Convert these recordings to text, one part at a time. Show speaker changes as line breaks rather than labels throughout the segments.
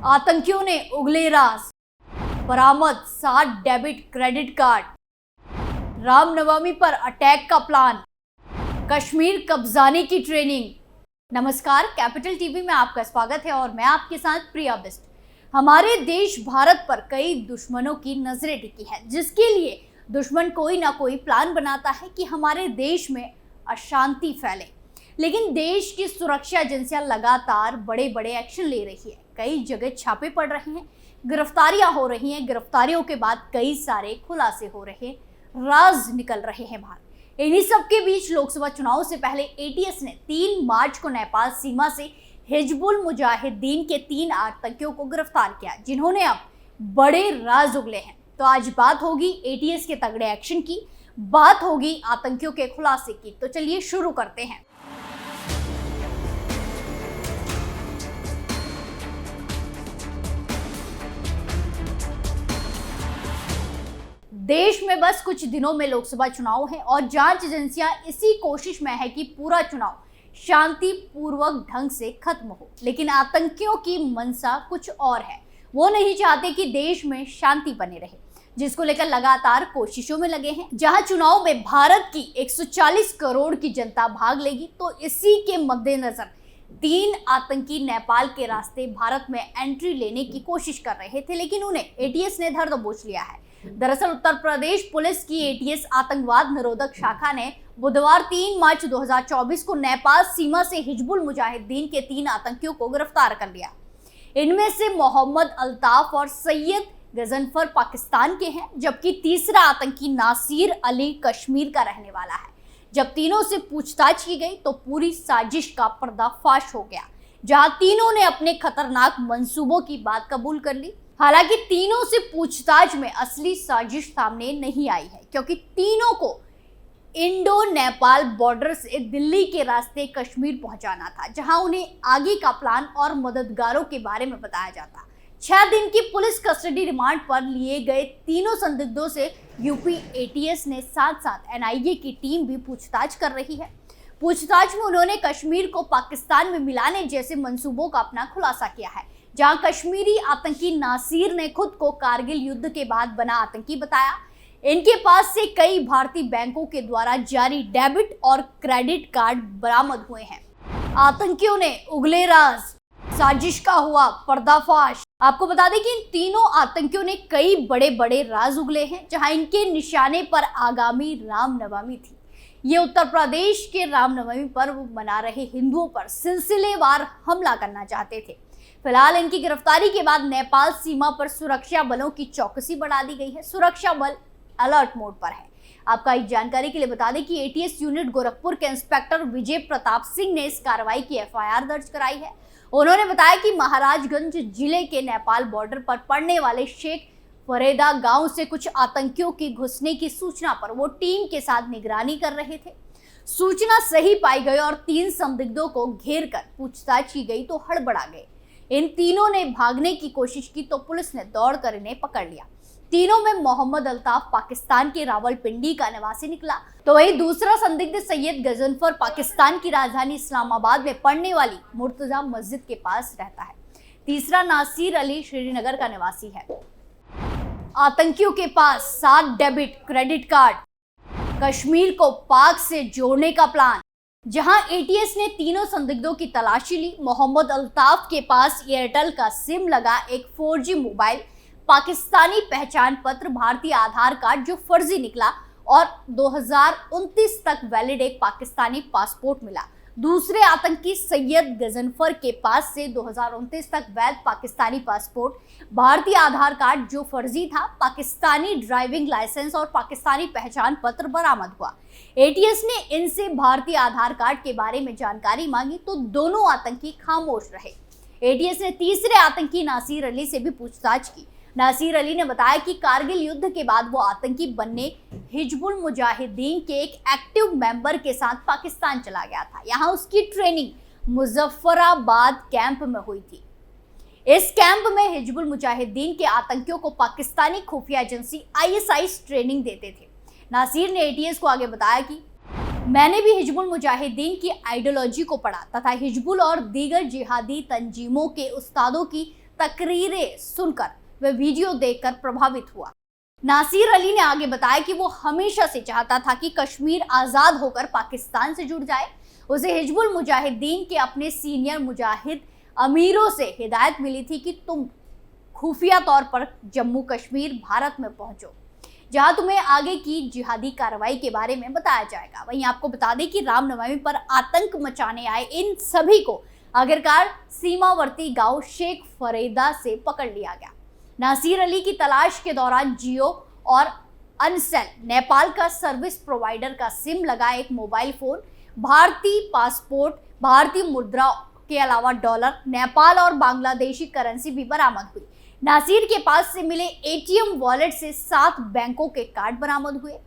आतंकियों ने उगले राज, बरामद 7 डेबिट क्रेडिट कार्ड, रामनवमी पर अटैक का प्लान, कश्मीर कब्जाने की ट्रेनिंग। नमस्कार, कैपिटल टीवी में आपका स्वागत है और मैं आपके साथ प्रिया बिस्ट। हमारे देश भारत पर कई दुश्मनों की नजरें टिकी है, जिसके लिए दुश्मन कोई ना कोई प्लान बनाता है कि हमारे देश में अशांति फैले। लेकिन देश की सुरक्षा एजेंसियां लगातार बड़े बड़े एक्शन ले रही है। कई जगह छापे पड़ रहे हैं, गिरफ्तारियां हो रही हैं। गिरफ्तारियों के बाद कई सारे खुलासे हो रहे हैं, राज निकल रहे हैं बाहर। इन्हीं सब के बीच लोकसभा चुनाव से पहले एटीएस ने 3 मार्च को नेपाल सीमा से हिजबुल मुजाहिदीन के 3 आतंकियों को गिरफ्तार किया, जिन्होंने अब बड़े राज उगले हैं। तो आज बात होगी एटीएस के तगड़े एक्शन की, बात होगी आतंकियों के खुलासे की। तो चलिए शुरू करते हैं। देश में बस कुछ दिनों में लोकसभा चुनाव है और जांच एजेंसियां इसी कोशिश में है कि पूरा चुनाव शांतिपूर्वक ढंग से खत्म हो। लेकिन आतंकियों की मंशा कुछ और है। वो नहीं चाहते कि देश में शांति बने रहे, जिसको लेकर लगातार कोशिशों में लगे हैं। जहां चुनाव में भारत की 140 करोड़ की जनता भाग लेगी, तो इसी के मद्देनजर 3 आतंकी नेपाल के रास्ते भारत में एंट्री लेने की कोशिश कर रहे थे, लेकिन उन्हें एटीएस ने धर दबोच लिया है। दरअसल उत्तर प्रदेश पुलिस की एटीएस आतंकवाद निरोधक शाखा ने बुधवार 3 मार्च 2024 को नेपाल सीमा से हिजबुल मुजाहिदीन के 3 आतंकियों को गिरफ्तार कर लिया। इनमें से मोहम्मद अल्ताफ और सैयद गजनफर पाकिस्तान के हैं, जबकि तीसरा आतंकी नासिर अली कश्मीर का रहने वाला है। जब तीनों से पूछताछ की गई तो पूरी साजिश का पर्दाफाश हो गया, जहां तीनों ने अपने खतरनाक मंसूबों की बात कबूल कर ली। हालांकि तीनों से पूछताछ में असली साजिश सामने नहीं आई है, क्योंकि तीनों को इंडो नेपाल बॉर्डर से दिल्ली के रास्ते कश्मीर पहुंचाना था, जहां उन्हें आगे का प्लान और मददगारों के बारे में बताया जाता। 6 दिन की पुलिस कस्टडी रिमांड पर लिए गए तीनों संदिग्धों से यूपी एटीएस ने साथ साथ एनआईए की टीम भी पूछताछ कर रही है। पूछताछ में उन्होंने कश्मीर को पाकिस्तान में मिलाने जैसे मंसूबों का अपना खुलासा किया है, जहां कश्मीरी आतंकी नासिर ने खुद को कारगिल युद्ध के बाद बना आतंकी बताया। इनके पास से कई भारतीय बैंकों के द्वारा जारी डेबिट और क्रेडिट कार्ड बरामद हुए हैं। आतंकियों ने उगले राज, साजिश का हुआ पर्दाफाश। आपको बता दें कि इन तीनों आतंकियों ने कई बड़े बड़े राज उगले हैं, जहां इनके निशाने पर आगामी रामनवमी थी। ये उत्तर प्रदेश के रामनवमी पर्व मना रहे हिंदुओं पर सिलसिलेवार हमला करना चाहते थे। फिलहाल इनकी गिरफ्तारी के बाद नेपाल सीमा पर सुरक्षा बलों की चौकसी बढ़ा दी गई है। सुरक्षा बल अलर्ट मोड पर है। आपका एक जानकारी के लिए बता दें कि एटीएस यूनिट गोरखपुर के इंस्पेक्टर विजय प्रताप सिंह ने इस कार्रवाई की एफआईआर दर्ज कराई है। उन्होंने बताया कि महाराजगंज जिले के नेपाल बॉर्डर पर पड़ने वाले शेख फरेदा गांव से कुछ आतंकियों की घुसने की सूचना पर वो टीम के साथ निगरानी कर रहे थे। सूचना सही पाई गई और 3 संदिग्धों को घेर कर पूछताछ की गई तो हड़बड़ा गए। इन तीनों ने भागने की कोशिश की तो पुलिस ने दौड़कर इन्हें पकड़ लिया। तीनों में मोहम्मद अल्ताफ पाकिस्तान के रावलपिंडी का निवासी निकला, तो वही दूसरा संदिग्ध सैयद गजनफर पाकिस्तान की राजधानी इस्लामाबाद में पड़ने वाली मुर्तजा मस्जिद के पास रहता है। तीसरा नासिर अली श्रीनगर का निवासी है। आतंकियों के पास 7 डेबिट क्रेडिट कार्ड, कश्मीर को पाक से जोड़ने का प्लान। जहां एटीएस ने तीनों संदिग्धों की तलाशी ली। मोहम्मद अल्ताफ के पास एयरटेल का सिम लगा एक 4G मोबाइल, पाकिस्तानी पहचान पत्र, भारतीय आधार कार्ड जो फर्जी निकला और 2029 तक वैलिड एक पाकिस्तानी पासपोर्ट मिला। दूसरे आतंकी सैयद गजनफर के पास से 2029 तक वैध पाकिस्तानी पासपोर्ट, भारतीय आधार कार्ड जो फर्जी था, पाकिस्तानी ड्राइविंग लाइसेंस और पाकिस्तानी पहचान पत्र बरामद हुआ। एटीएस ने इनसे भारतीय आधार कार्ड के बारे में जानकारी मांगी तो दोनों आतंकी खामोश रहे। एटीएस ने तीसरे आतंकी नासिर अली से भी पूछताछ की। नासिर अली ने बताया कि कारगिल युद्ध के बाद वो आतंकी बनने हिजबुल मुजाहिदीन के एक एक्टिव मेंबर के साथ पाकिस्तान चला गया था। यहाँ उसकी ट्रेनिंग मुजफ्फराबाद कैंप में हुई थी। इस कैंप में हिजबुल मुजाहिदीन के आतंकियों को पाकिस्तानी खुफिया एजेंसी ISI ट्रेनिंग देते थे। नासिर ने एटीएस को आगे बताया कि मैंने भी हिजबुल मुजाहिदीन की आइडियोलॉजी को पढ़ा तथा हिजबुल और दीगर जिहादी तंजीमों के उस्तादों की तकरीरें सुनकर व वीडियो देखकर प्रभावित हुआ। नासिर अली ने आगे बताया कि वो हमेशा से चाहता था कि कश्मीर आजाद होकर पाकिस्तान से जुड़ जाए। उसे हिजबुल मुजाहिदीन के अपने सीनियर मुजाहिद अमीरों से हिदायत मिली थी कि तुम खुफिया तौर पर जम्मू कश्मीर भारत में पहुंचो, जहां तुम्हें आगे की जिहादी कार्रवाई के बारे में बताया जाएगा। वहीं आपको बता दें कि रामनवमी पर आतंक मचाने आए इन सभी को आखिरकार सीमावर्ती गांव शेख फरीदा से पकड़ लिया गया। नासिर अली की तलाश के दौरान जियो और अनसेल नेपाल का सर्विस प्रोवाइडर का सिम लगा एक मोबाइल फोन, भारतीय पासपोर्ट, भारतीय मुद्रा के अलावा डॉलर, नेपाल और बांग्लादेशी करेंसी भी बरामद हुई। नासिर के पास से मिले एटीएम वॉलेट से 7 बैंकों के कार्ड बरामद हुए।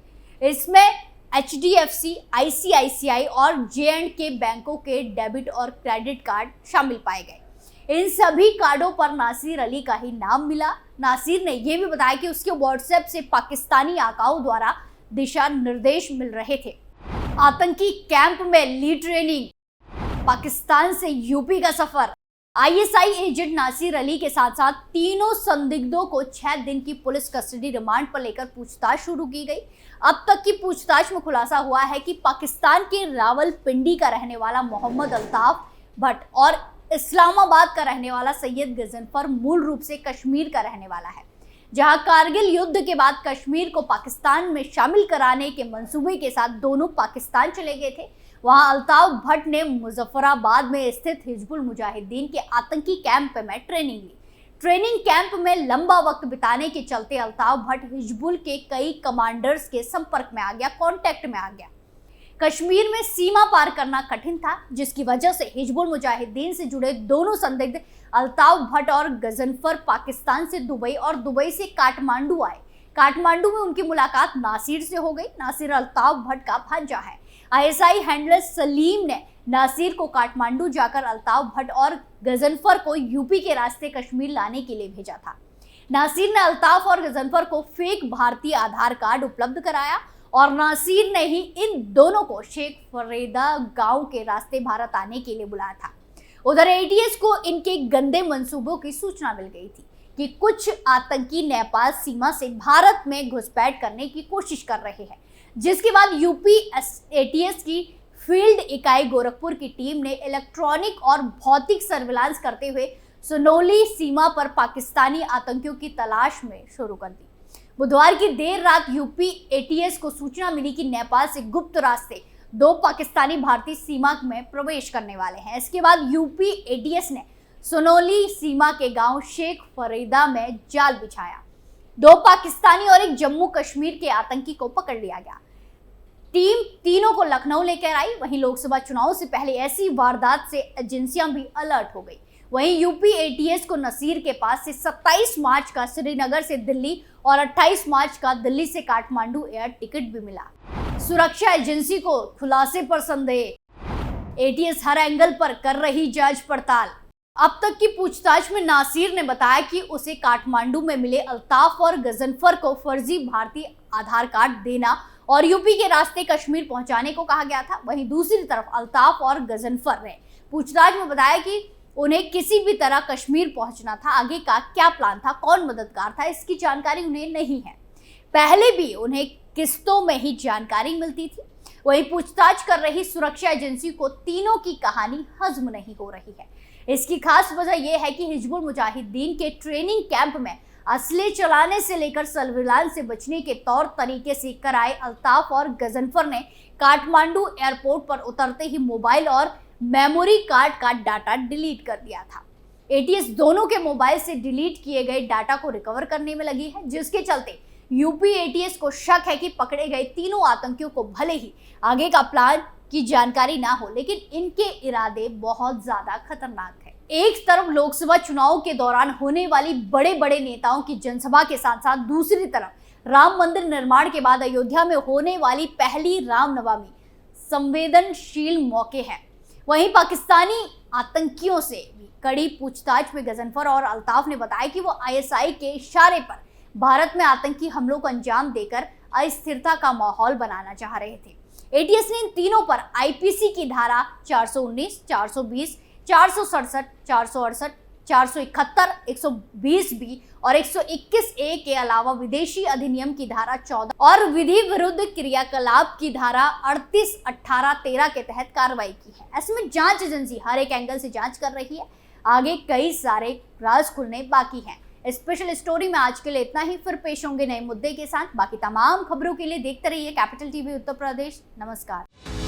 इसमें HDFC, ICICI और J&K बैंकों के डेबिट और क्रेडिट कार्ड शामिल पाए गए। इन सभी कार्डों पर नासिर अली का ही नाम मिला। नासिर ने यह भी बताया कि उसके व्हाट्सएप से पाकिस्तानी आकाओं द्वारा दिशा निर्देश मिल रहे थे। आतंकी कैंप में ली ट्रेनिंग, पाकिस्तान से यूपी का सफर। ISI एजेंट नासिर अली के साथ साथ तीनों संदिग्धों को 6 दिन की पुलिस कस्टडी रिमांड पर लेकर पूछताछ शुरू की गई। अब तक की पूछताछ में खुलासा हुआ है कि पाकिस्तान के रावलपिंडी का रहने वाला मोहम्मद अल्ताफ भट्ट और इस्लामाबाद का रहने वाला सैयद गजनफर मूल रूप से कश्मीर का रहने वाला है। जहां कारगिल युद्ध के बाद कश्मीर को पाकिस्तान में शामिल कराने के मंसूबे के साथ दोनों पाकिस्तान चले गए थे, वहां अल्ताफ भट्ट ने मुजफ्फराबाद में स्थित हिजबुल मुजाहिदीन के आतंकी कैंप में ट्रेनिंग ली। ट्रेनिंग कैंप में लंबा वक्त बिताने के चलते अल्ताफ भट्ट हिजबुल के कई कमांडर्स के संपर्क में आ गया, कांटेक्ट में आ गया। कश्मीर में सीमा पार करना कठिन था, जिसकी वजह से हिजबुल मुजाहिदीन से जुड़े दोनों संदिग्ध अल्ताफ भट्ट और गजनफर पाकिस्तान से दुबई और दुबई से काठमांडू आए। काठमांडू में उनकी मुलाकात नासिर से हो गई। नासिर अल्ताफ भट्ट का भांजा है। ISI हैंडलर सलीम ने नासिर को काठमांडू जाकर अल्ताफ भट्ट और गजनफर को यूपी के रास्ते कश्मीर लाने के लिए भेजा था। नासिर ने अल्ताफ और गजनफर को फेक भारतीय आधार कार्ड उपलब्ध कराया और नासिर ने ही इन दोनों को शेख फरीदा गांव के रास्ते भारत आने के लिए बुलाया था। उधर ATS को इनके गंदे मंसूबों की सूचना मिल गई थी कि कुछ आतंकी नेपाल सीमा से भारत में घुसपैठ करने की कोशिश कर रहे हैं, जिसके बाद यूपी ATS की फील्ड इकाई गोरखपुर की टीम ने इलेक्ट्रॉनिक और भौतिक सर्विलांस करते हुए सुनौली सीमा पर पाकिस्तानी आतंकियों की तलाश में शुरू कर दी। बुधवार की देर रात यूपी ATS को सूचना मिली कि नेपाल से गुप्त रास्ते 2 पाकिस्तानी भारतीय सीमा में प्रवेश करने वाले हैं। इसके बाद यूपी ATS ने सुनौली सीमा के गांव शेख फरीदा में जाल बिछाया। 2 पाकिस्तानी और एक जम्मू कश्मीर के आतंकी को पकड़ लिया गया। टीम तीनों को लखनऊ लेकर आई। वहीं लोकसभा चुनाव से पहले ऐसी वारदात से एजेंसियां भी अलर्ट हो गई। वहीं यूपी ATS को नासिर के पास से 27 मार्च का श्रीनगर से दिल्ली और 28 मार्च का दिल्ली से काठमांडू एयर टिकट भी मिला। सुरक्षा एजेंसी को खुलासे पर संदेह, ATS हर एंगल पर कर रही जांच पड़ताल। अब तक की पूछताछ में नासिर ने बताया कि उसे काठमांडू में मिले अल्ताफ और गजनफर को फर्जी भारतीय आधार कार्ड देना और यूपी के रास्ते कश्मीर पहुंचाने को कहा गया था। वहीं दूसरी तरफ अल्ताफ और गजनफर ने पूछताछ में बताया कि उन्हें किसी भी तरह कश्मीर पहुंचना था। आगे का क्या प्लान था, कौन मददगार था, इसकी जानकारी उन्हें नहीं है। पहले भी उन्हें किस्तों में ही जानकारी मिलती थी। वहीं पूछताछ कर रही सुरक्षा एजेंसी को तीनों की कहानी हजम नहीं हो रही है। इसकी खास वजह यह है कि हिजबुल मुजाहिदीन के ट्रेनिंग कैंप में असले चलाने से लेकर सर्विलांस से बचने के तौर तरीके सीखकर आए अल्ताफ और गजनफर ने काठमांडू एयरपोर्ट पर उतरते ही मोबाइल और मेमोरी कार्ड का डाटा डिलीट कर दिया था। ATS दोनों के मोबाइल से डिलीट किए गए डाटा को रिकवर करने में लगी है, जिसके चलते यूपी ATS को शक है कि पकड़े गए तीनों आतंकियों को भले ही आगे का प्लान की जानकारी ना हो, लेकिन इनके इरादे बहुत ज्यादा खतरनाक है। एक तरफ लोकसभा चुनाव के दौरान होने वाली बड़े बड़े नेताओं की जनसभा के साथ साथ दूसरी तरफ राम मंदिर निर्माण के बाद अयोध्या में होने वाली पहली रामनवमी संवेदनशील मौके है। वहीं पाकिस्तानी आतंकियों से भी कड़ी पूछताछ में गजनफर और अल्ताफ ने बताया कि वो ISI के इशारे पर भारत में आतंकी हमलों को अंजाम देकर अस्थिरता का माहौल बनाना चाह रहे थे। ATS ने इन तीनों पर IPC की धारा 419, 420, 467, 468, 471, 120 बी और 121 ए के अलावा विदेशी अधिनियम की धारा 14 और विधि विरुद्ध क्रियाकलाप की धारा 38, 18, 13 के तहत कार्रवाई की है। ऐसे में जांच एजेंसी हर एक एंगल से जांच कर रही है। आगे कई सारे राज खुलने बाकी हैं। स्पेशल स्टोरी में आज के लिए इतना ही, फिर पेश होंगे नए मुद्दे के साथ। बाकी तमाम खबरों के लिए देखते रहिए कैपिटल टीवी उत्तर प्रदेश। नमस्कार।